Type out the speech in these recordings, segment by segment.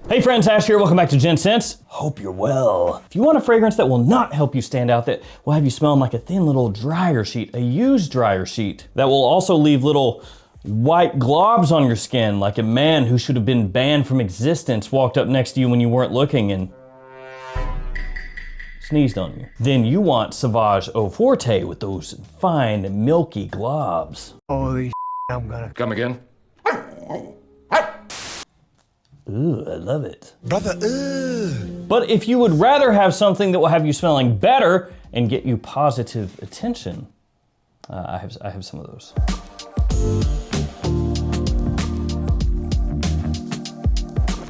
Hey friends, Ash here, welcome back to Gents. Hope you're well. If you want a fragrance that will not help you stand out, that will have you smelling like a thin little dryer sheet, a used dryer sheet, that will also leave little white globs on your skin, like a man who should have been banned from existence walked up next to you when you weren't looking and sneezed on you. Then you want Sauvage Eau Forte with those fine, milky globs. Holy I'm gonna Come again? Ooh, I love it. brother. Ugh. But if you would rather have something that will have you smelling better and get you positive attention, I have some of those.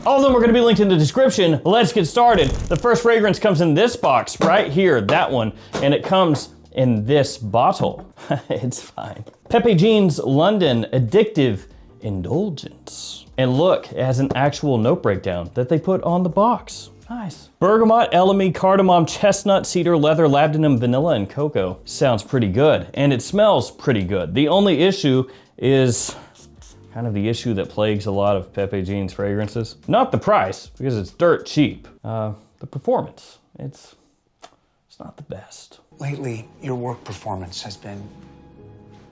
All of them are gonna be linked in the description. Let's get started. The first fragrance comes in this box right here, that one, and it comes in this bottle. It's fine. Pepe Jeans London Addictive Indulgence. And look, it has an actual note breakdown that they put on the box. Nice. Bergamot, elemi, cardamom, chestnut, cedar, leather, labdanum, vanilla, and cocoa. Sounds pretty good, and it smells pretty good. The only issue is kind of the issue that plagues a lot of Pepe Jeans fragrances. Not the price, because it's dirt cheap. The performance, it's not the best. Lately, your work performance has been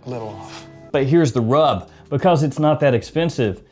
a little off. But here's the rub, because it's not that expensive,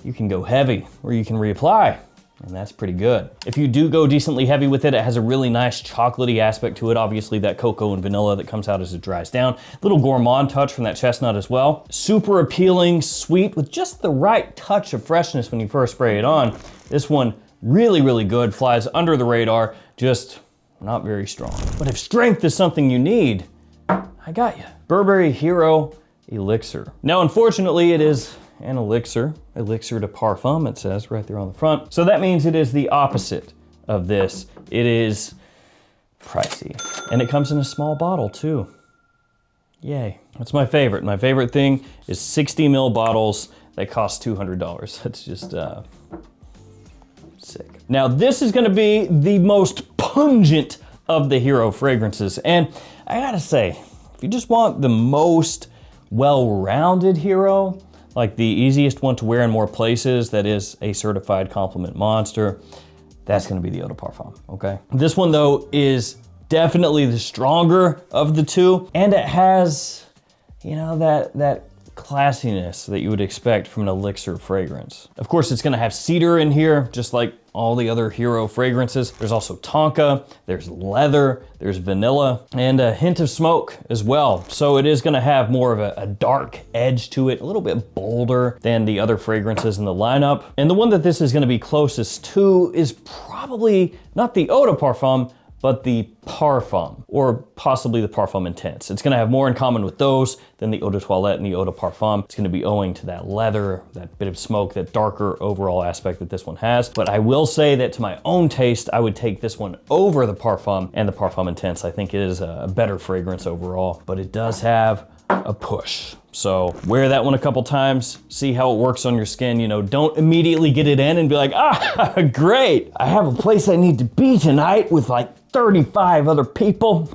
you can go heavy or you can reapply, and that's pretty good. If you do go decently heavy with it, it has a really nice chocolatey aspect to it. Obviously that cocoa and vanilla that comes out as it dries down. Little gourmand touch from that chestnut as well. Super appealing, sweet, with just the right touch of freshness when you first spray it on. This one really, really good, flies under the radar, just not very strong. But if strength is something you need, I got you. Burberry Hero Elixir. Now, unfortunately, it is an elixir de parfum, it says right there on the front. So that means it is the opposite of this. It is pricey. And it comes in a small bottle too. Yay. That's my favorite. My favorite thing is 60 ml bottles that cost $200. That's just sick. Now this is gonna be the most pungent of the Hero fragrances. And I gotta say, if you just want the most well-rounded Hero, like the easiest one to wear in more places, that is a certified compliment monster, that's gonna be the Eau de Parfum, okay? This one though is definitely the stronger of the two, and it has, you know, that classiness that you would expect from an elixir fragrance. Of course, it's gonna have cedar in here, just like all the other Hero fragrances. There's also tonka, there's leather, there's vanilla, and a hint of smoke as well. So it is gonna have more of a dark edge to it, a little bit bolder than the other fragrances in the lineup. And the one that this is gonna be closest to is probably not the Eau de Parfum, but the Parfum, or possibly the Parfum Intense. It's gonna have more in common with those than the Eau de Toilette and the Eau de Parfum. It's gonna be owing to that leather, that bit of smoke, that darker overall aspect that this one has. But I will say that to my own taste, I would take this one over the Parfum and the Parfum Intense. I think it is a better fragrance overall, but it does have a push. So wear that one a couple times, see how it works on your skin. You know, don't immediately get it in and be like, ah, great. I have a place I need to be tonight with like 35 other people.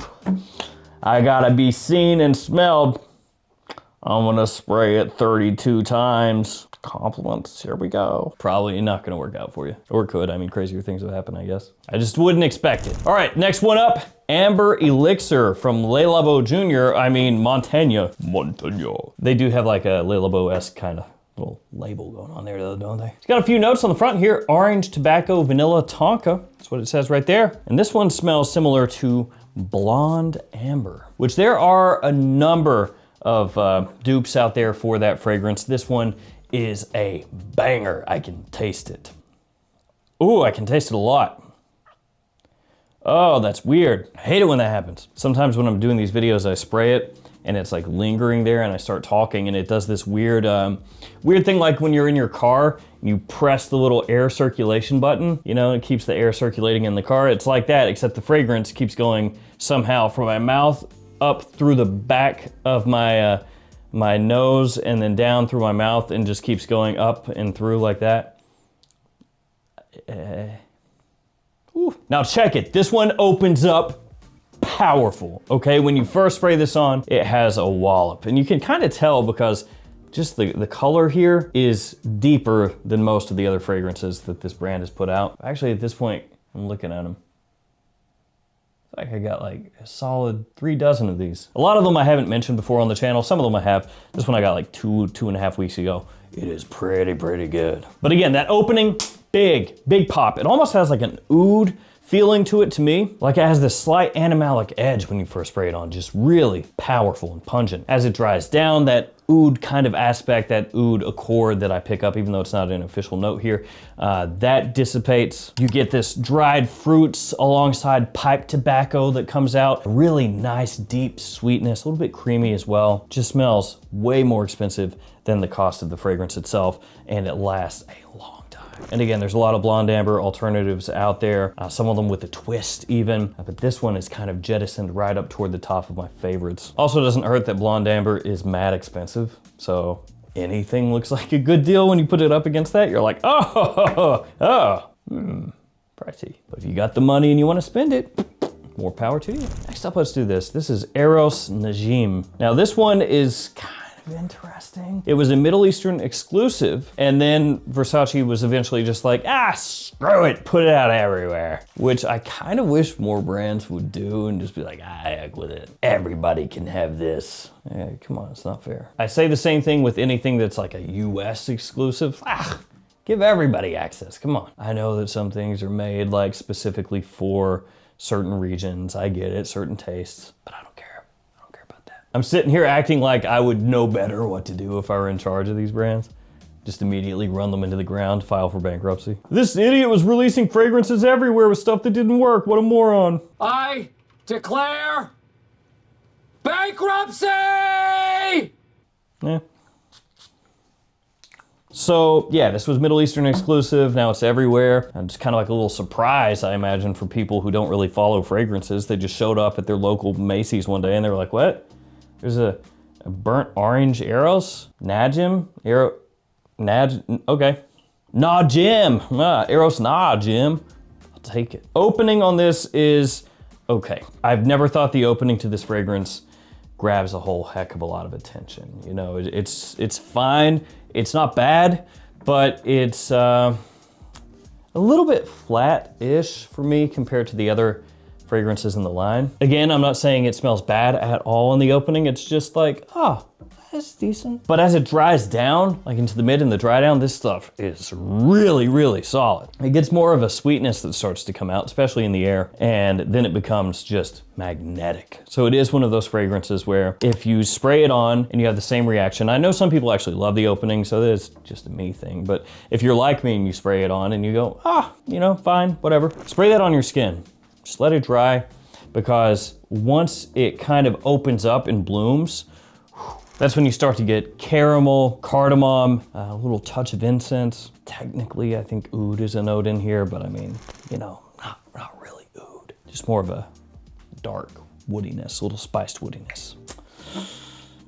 I gotta be seen and smelled. I'm gonna spray it 32 times. Compliments, here we go. Probably not gonna work out for you. Or could, I mean, crazier things would happen, I guess. I just wouldn't expect it. All right, next one up, Amber Elixir from Le Labo Jr., I mean Montagne. They do have like a Le Labo-esque kind of little label going on there though, don't they? It's got a few notes on the front here. Orange, tobacco, vanilla, tonka. That's what it says right there. And this one smells similar to Blonde Amber, which there are a number of dupes out there for that fragrance. This one is a banger. I can taste it. Ooh, I can taste it a lot. Oh, that's weird. I hate it when that happens. Sometimes when I'm doing these videos, I spray it and it's like lingering there and I start talking and it does this weird, weird thing like when you're in your car, you press the little air circulation button, you know, it keeps the air circulating in the car. It's like that, except the fragrance keeps going somehow from my mouth up through the back of my my nose and then down through my mouth and just keeps going up and through like that. Now check it. This one opens up powerful, okay? When you first spray this on, it has a wallop. And you can kind of tell because Just the color here is deeper than most of the other fragrances that this brand has put out. Actually, at this point, I'm looking at them. I think I got like a solid 3 dozen of these. A lot of them I haven't mentioned before on the channel. Some of them I have. This one I got like 2.5 weeks ago. It is pretty good. But again, that opening, big pop. It almost has like an oud feeling to it to me. Like it has this slight animalic edge when you first spray it on. Just really powerful and pungent. As it dries down, that oud kind of aspect, that oud accord that I pick up, even though it's not an official note here, that dissipates. You get this dried fruits alongside pipe tobacco that comes out. A really nice deep sweetness, a little bit creamy as well. Just smells way more expensive than the cost of the fragrance itself, and it lasts a long time. And again, there's a lot of blonde amber alternatives out there, some of them with a twist even, but this one is kind of jettisoned right up toward the top of my favorites. Also doesn't hurt that blonde amber is mad expensive, so anything looks like a good deal when you put it up against that. You're like, pricey. But if you got the money and you want to spend it, more power to you. Next up, let's do this. This is Eros Najim. Now this one is kind of interesting. It was a Middle Eastern exclusive, and then Versace was eventually just like, screw it, put it out everywhere. Which I kind of wish more brands would do and just be like, heck with it. Everybody can have this. Hey, come on, it's not fair. I say the same thing with anything that's like a US exclusive. Give everybody access, come on. I know that some things are made like specifically for certain regions, I get it, certain tastes, but I don't care. I'm sitting here acting like I would know better what to do if I were in charge of these brands. Just immediately run them into the ground, file for bankruptcy. This idiot was releasing fragrances everywhere with stuff that didn't work. What a moron. I declare bankruptcy! Yeah. So yeah, this was Middle Eastern exclusive. Now it's everywhere. And it's kind of like a little surprise, I imagine, for people who don't really follow fragrances. They just showed up at their local Macy's one day and they were like, what? There's a burnt orange Eros? Najim? Okay. Najim. Eros Najim. I'll take it. Opening on this is okay. I've never thought the opening to this fragrance grabs a whole heck of a lot of attention. You know, it's fine. It's not bad, but it's a little bit flat-ish for me compared to the other fragrances in the line. Again, I'm not saying it smells bad at all in the opening. It's just like, that's decent. But as it dries down, like into the mid and the dry down, this stuff is really solid. It gets more of a sweetness that starts to come out, especially in the air, and then it becomes just magnetic. So it is one of those fragrances where if you spray it on and you have the same reaction, I know some people actually love the opening, so that's just a me thing, but if you're like me and you spray it on and you go, you know, fine, whatever, spray that on your skin. Just let it dry, because once it kind of opens up and blooms, that's when you start to get caramel, cardamom, a little touch of incense. Technically, I think oud is a note in here, but I mean, you know, not really oud. Just more of a dark woodiness, a little spiced woodiness.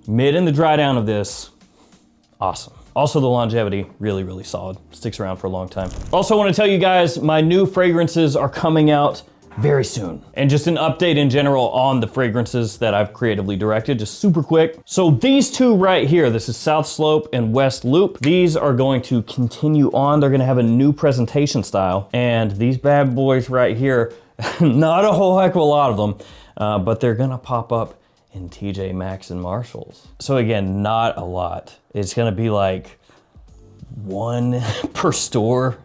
Mid and the dry down of this, awesome. Also the longevity, really solid. Sticks around for a long time. Also want to tell you guys, my new fragrances are coming out very soon. And just an update in general on the fragrances that I've creatively directed, just super quick. So these two right here, this is South Slope and West Loop. These are going to continue on. They're gonna have a new presentation style. And these bad boys right here, not a whole heck of a lot of them, but they're gonna pop up in TJ Maxx and Marshalls. So again, not a lot. It's gonna be like 1 per store,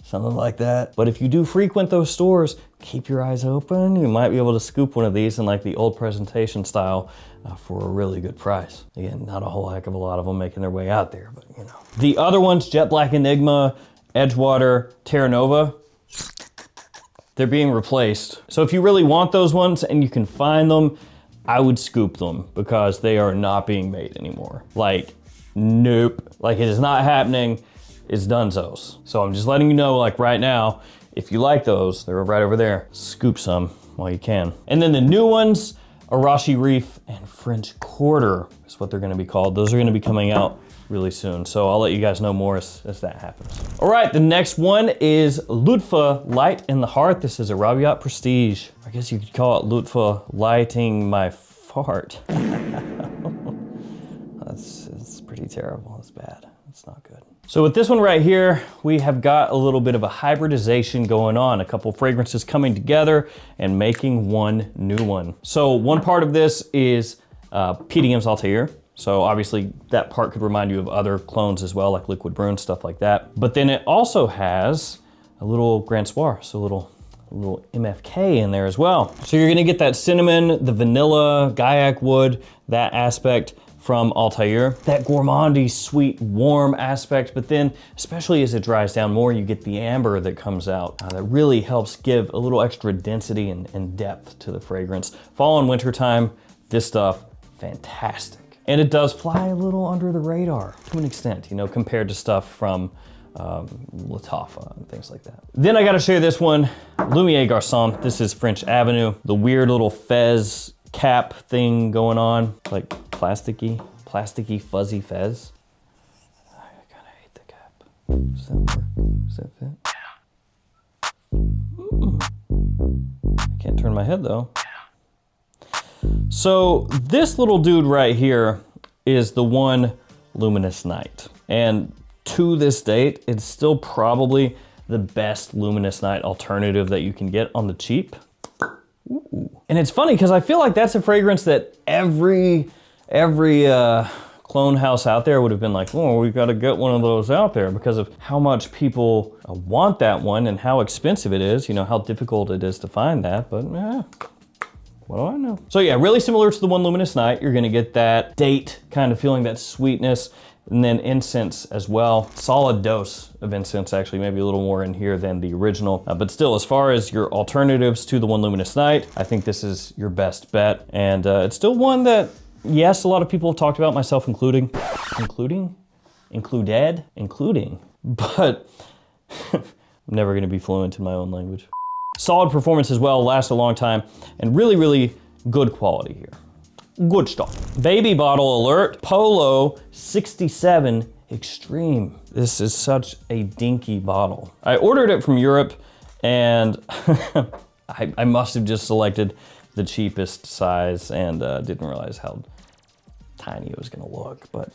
something like that. But if you do frequent those stores, keep your eyes open. You might be able to scoop one of these in like the old presentation style for a really good price. Again, not a whole heck of a lot of them making their way out there, but you know. The other ones, Jet Black Enigma, Edgewater, Terra Nova, they're being replaced. So if you really want those ones and you can find them, I would scoop them because they are not being made anymore. Like, nope. Like, it is not happening. It's donezo's. So I'm just letting you know, like right now, if you like those, they're right over there. Scoop some while you can. And then the new ones, Arashi Reef and French Quarter is what they're gonna be called. Those are gonna be coming out really soon. So I'll let you guys know more as that happens. All right, the next one is Lutfa Light in the Heart. This is Arabiyat Prestige. I guess you could call it Lutfa Lighting My Fart. That's pretty terrible. It's bad. It's not good. So with this one right here, we have got a little bit of a hybridization going on, a couple fragrances coming together and making one new one. So one part of this is PDM's Altair. So obviously that part could remind you of other clones as well, like Liquid Brune, stuff like that. But then it also has a little Grand Soir, so a little MFK in there as well. So you're gonna get that cinnamon, the vanilla, Gaiac wood, that aspect from Altair, that gourmandy, sweet, warm aspect, but then, especially as it dries down more, you get the amber that comes out. That really helps give a little extra density and depth to the fragrance. Fall and winter time, this stuff, fantastic. And it does fly a little under the radar to an extent, you know, compared to stuff from Lattafa and things like that. Then I gotta show you this one, Lumiere Garçon. This is French Avenue. The weird little fez cap thing going on, like plasticky, fuzzy fez. I kinda hate the cap. Does that work? Does that fit? I can't turn my head though. So this little dude right here is the one Luminous Night. And to this date, it's still probably the best Luminous Night alternative that you can get on the cheap. Ooh. And it's funny because I feel like that's a fragrance that every clone house out there would have been like, oh, we got to get one of those out there because of how much people want that one and how expensive it is, you know, how difficult it is to find that, but what do I know? So yeah, really similar to the one Luminous Night. You're gonna get that date kind of feeling, that sweetness, and then incense as well. Solid dose of incense, actually, maybe a little more in here than the original. But still, as far as your alternatives to the one Luminous Night, I think this is your best bet. And it's still one that, yes, a lot of people have talked about, myself including, but I'm never gonna be fluent in my own language. Solid performance as well, lasts a long time, and really, really good quality here. Good stuff. Baby bottle alert, Polo 67 Extreme. This is such a dinky bottle. I ordered it from Europe, and I must have just selected the cheapest size and didn't realize how tiny it was gonna look, but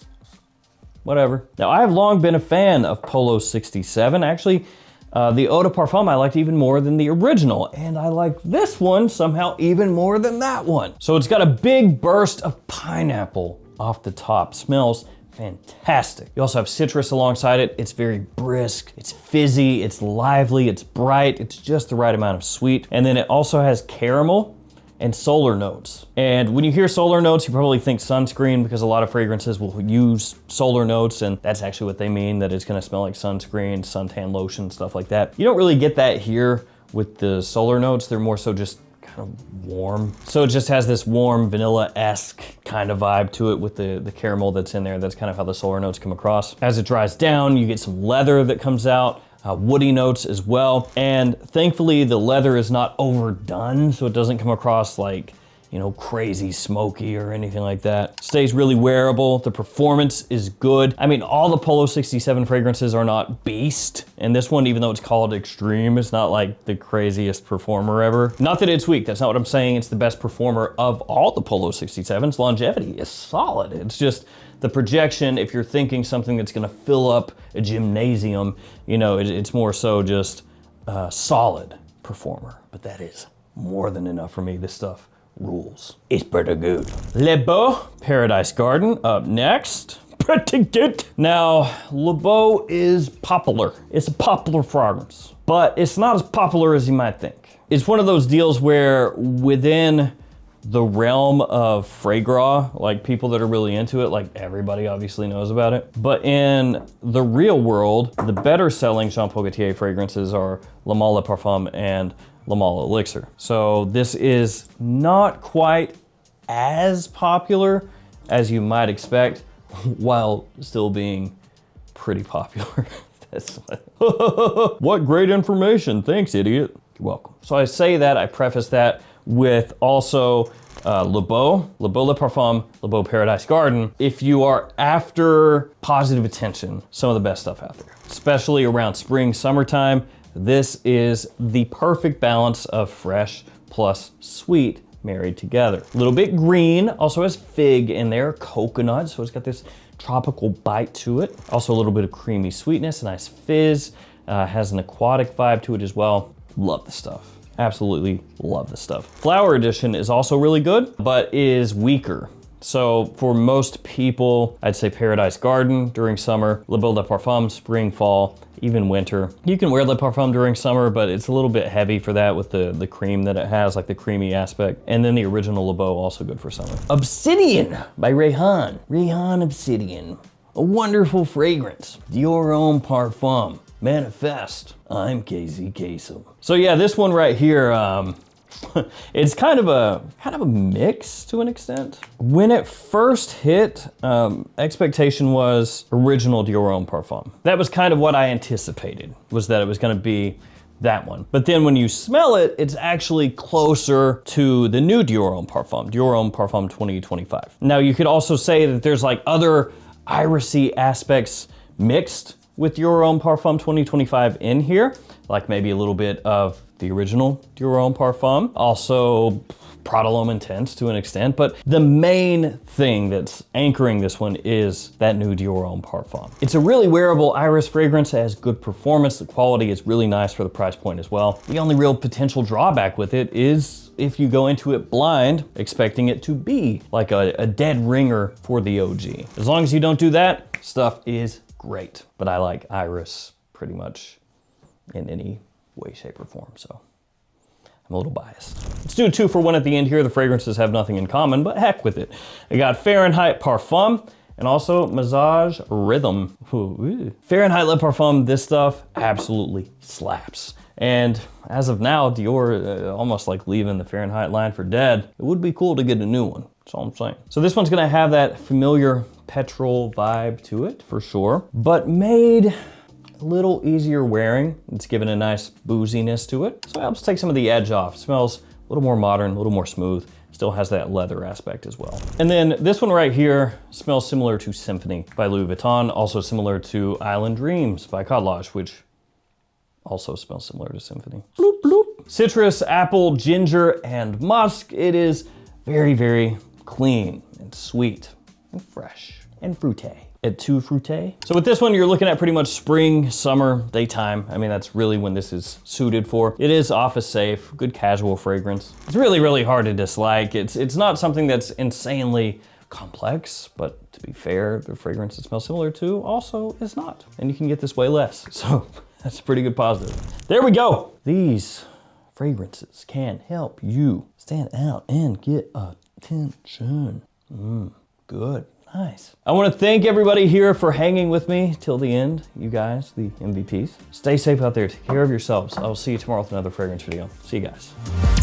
whatever. Now, I have long been a fan of Polo 67. Actually, the Eau de Parfum I liked even more than the original, and I like this one somehow even more than that one. So it's got a big burst of pineapple off the top. Smells fantastic. You also have citrus alongside it. It's very brisk, it's fizzy, it's lively, it's bright, it's just the right amount of sweet. And then it also has caramel and solar notes. And when you hear solar notes, you probably think sunscreen because a lot of fragrances will use solar notes, and that's actually what they mean, that it's gonna smell like sunscreen, suntan lotion, stuff like that. You don't really get that here with the solar notes. They're more so just kind of warm. So it just has this warm vanilla-esque kind of vibe to it with the caramel that's in there. That's kind of how the solar notes come across. As it dries down, you get some leather that comes out. Woody notes as well. And thankfully the leather is not overdone, so it doesn't come across like, you know, crazy smoky or anything like that. Stays really wearable. The performance is good. I mean, all the Polo 67 fragrances are not beast. And this one, even though it's called Extreme, it's not like the craziest performer ever. Not that it's weak, that's not what I'm saying. It's the best performer of all the Polo 67s. Longevity is solid. It's just the projection, if you're thinking something that's gonna fill up a gymnasium, you know, it's more so just a solid performer. But that is more than enough for me. This stuff rules. It's pretty good. Le Beau Paradise Garden up next. Pretty good. Now, Le Beau is popular. It's a popular fragrance, but it's not as popular as you might think. It's one of those deals where within the realm of Fragrance, like people that are really into it, like everybody obviously knows about it. But in the real world, the better selling Jean Paul Gaultier fragrances are Le Male Le Parfum and Le Male Elixir. So this is not quite as popular as you might expect, while still being pretty popular. What great information. Thanks, idiot. You're welcome. So I say that, I preface that with also Le Beau Le Parfum, Le Beau Paradise Garden. If you are after positive attention, some of the best stuff out there, especially around spring, summertime. This is the perfect balance of fresh plus sweet married together. A little bit green, also has fig in there, coconut, so it's got this tropical bite to it. Also a little bit of creamy sweetness, a nice fizz, has an aquatic vibe to it as well. Love the stuff. Absolutely love this stuff. Flower Edition is also really good, but is weaker. So for most people, I'd say Paradise Garden during summer, Le Beau de Parfum, spring, fall, even winter. You can wear Le Parfum during summer, but it's a little bit heavy for that with the cream that it has, like the creamy aspect. And then the original Le Beau, also good for summer. Obsidian by Rayhaan. Rayhaan Obsidian. A wonderful fragrance. Dior Homme Parfum. Manifest. I'm KZ Kasem. So yeah, this one right here, it's kind of a mix to an extent. When it first hit, expectation was original Dior Homme Parfum. That was kind of what I anticipated, was that it was gonna be that one. But then when you smell it, it's actually closer to the new Dior Homme Parfum, Dior Homme Parfum 2025. Now you could also say that there's like other irisy aspects mixed with Dior Homme Parfum 2025 in here, like maybe a little bit of the original Dior Homme Parfum, also Prada L'Homme Intense to an extent, but the main thing that's anchoring this one is that new Dior Homme Parfum. It's a really wearable iris fragrance, it has good performance, the quality is really nice for the price point as well. The only real potential drawback with it is if you go into it blind, expecting it to be like a dead ringer for the OG. As long as you don't do that, stuff is great. But I like iris pretty much in any way, shape, or form, so I'm a little biased. Let's do a 2-for-1 at the end here. The fragrances have nothing in common, but heck with it. I got Fahrenheit Parfum and also Massage Rhythm. Ooh. Fahrenheit Le Parfum, this stuff absolutely slaps. And as of now, Dior almost like leaving the Fahrenheit line for dead. It would be cool to get a new one. That's all I'm saying. So this one's gonna have that familiar petrol vibe to it for sure, but made a little easier wearing. It's given a nice booziness to it. So it helps take some of the edge off. It smells a little more modern, a little more smooth. Still has that leather aspect as well. And then this one right here smells similar to Symphony by Louis Vuitton, also similar to Island Dreams by Codlage, which also smells similar to Symphony. Bloop, bloop. Citrus, apple, ginger, and musk. It is very, very clean and sweet and fresh and fruité. Et tu fruité? So with this one, you're looking at pretty much spring, summer, daytime. I mean, that's really when this is suited for. It is office safe, good casual fragrance. It's really, really hard to dislike. It's not something that's insanely complex, but to be fair, the fragrance it smells similar to also is not. And you can get this way less. So that's a pretty good positive. There we go. These fragrances can help you stand out and get attention. Good. Nice. I want to thank everybody here for hanging with me till the end. You guys, the MVPs. Stay safe out there. Take care of yourselves. I will see you tomorrow with another fragrance video. See you guys.